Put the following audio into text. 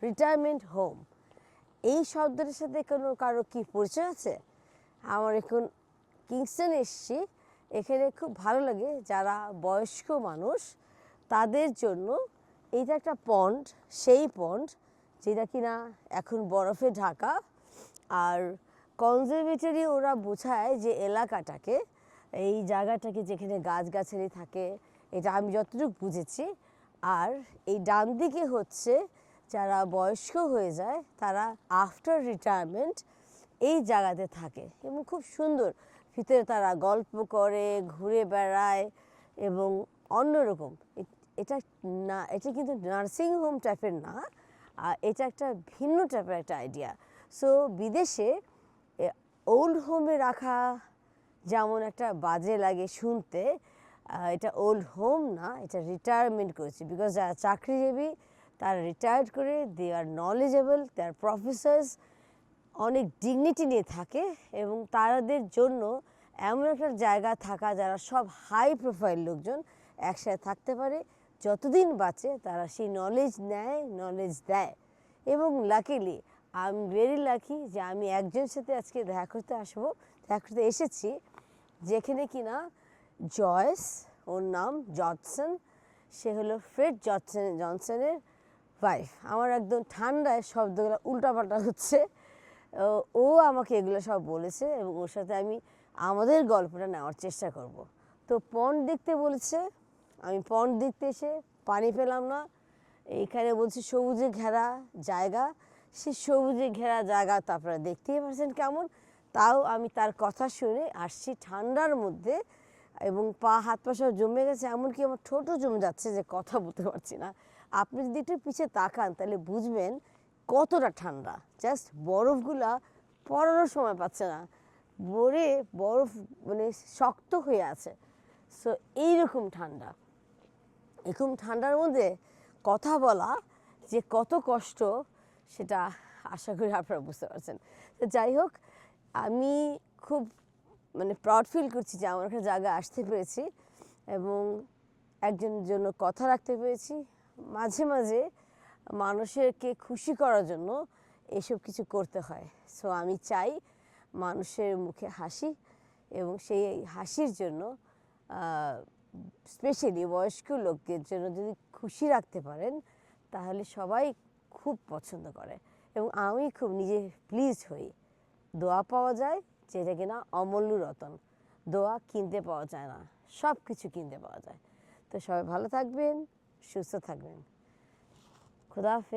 Retirement home, এই শব্দটার সাথে কারো কি পরিচয় আছে? আমার এখন কিংস্টন এসছি, এখানে খুব ভালো লাগে যারা বয়স্ক মানুষ তাদের জন্য। এইটা একটা পন্ড, সেই পন্ড যেটা কিনা এখন বরফে ঢাকা। আর কনজারভেটরি ওরা বোঝায় যে এলাকাটাকে, এই জায়গাটাকে যেখানে গাছগাছালি থাকে, এটা আমি যতটুকু বুঝেছি। আর এই ডান দিকে হচ্ছে যারা বয়স্ক হয়ে যায় তারা আফটার রিটায়ারমেন্ট এই জায়গাতে থাকে এবং খুব সুন্দর, ভিতরে তারা গল্প করে, ঘুরে বেড়ায় এবং অন্যরকম। এটা না, এটা কিন্তু নার্সিং হোম টাইপের না, এটা একটা ভিন্ন টাইপের একটা আইডিয়া। সো বিদেশে ওল্ড হোমে রাখা যেমন একটা বাজে লাগে শুনতে, এটা ওল্ড হোম না, এটা রিটায়ারমেন্ট করেছে। বিকজ যারা চাকরিজীবী তারা রিটায়ার্ড করে, দে আর নলেজেবল, দে আর প্রফেসর্স, অনেক ডিগনিটি নিয়ে থাকে এবং তাদের জন্য এমন একটা জায়গা থাকা যারা সব হাই প্রোফাইল লোকজন একসাথে থাকতে পারে, যতদিন বাঁচে তারা সেই নলেজ নেয়, নলেজ দেয়। এবং luckily I am very lucky যে আমি একজনের সাথে আজকে দেখা করতে এসেছি, যেখানে কিনা জয়েস, ওর নাম জনসন, সে হলো ফ্রেড জনসনের ওয়াইফ। আমার একদম ঠান্ডায় শব্দগুলো উল্টাপাল্টা হচ্ছে। ও আমাকে এগুলো সব বলেছে এবং ওর সাথে আমি আমাদের গল্পটা নেওয়ার চেষ্টা করব। তো পন্ড দেখতে বলেছে, আমি পন্ড দেখতে এসে পানি পেলাম না। এইখানে বলছি সবুজে ঘেরা জায়গা, সে সবুজে ঘেরা জায়গা তো আপনারা দেখতেই পাচ্ছেন কেমন। তাও আমি তার কথা শুনে আসছি ঠান্ডার মধ্যে এবং হাত পা সব জমে গেছে, এমনকি আমার ঠোঁটও জমে যাচ্ছে যে কথা বলতে পারছি না। আপনি যদি একটু পিছিয়ে তাকান তাহলে বুঝবেন কতটা ঠান্ডা। জাস্ট বরফগুলা পড়ানোর সময় পাচ্ছে না, বরফ মানে শক্ত হয়ে আছে। সো এইরকম ঠান্ডা, এরকম ঠান্ডার মধ্যে কথা বলা যে কত কষ্ট সেটা আশা করি আপনারা বুঝতে পারছেন। তো যাই হোক, আমি খুব প্রাউড ফিল করছি যে আমার একটা জায়গায় আসতে পেরেছি এবং একজনের জন্য কথা রাখতে পেরেছি। মাঝে মাঝে মানুষকে খুশি করার জন্য এসব কিছু করতে হয়। সো আমি চাই মানুষের মুখে হাসি এবং সেই হাসির জন্য স্পেশালি বয়স্ক লোকদের জন্য যদি খুশি রাখতে পারেন তাহলে সবাই খুব পছন্দ করে এবং আমি খুব নিজে প্লিজ হই। দোয়া পাওয়া যায় যেটা কিনা অমূল্য রতন, দোয়া কিনতে পাওয়া যায় না, সব কিছু কিনতে পাওয়া যায়। তো সবাই ভালো থাকবেন, সুস্থ থাকবেন, খুদা হাফেজ।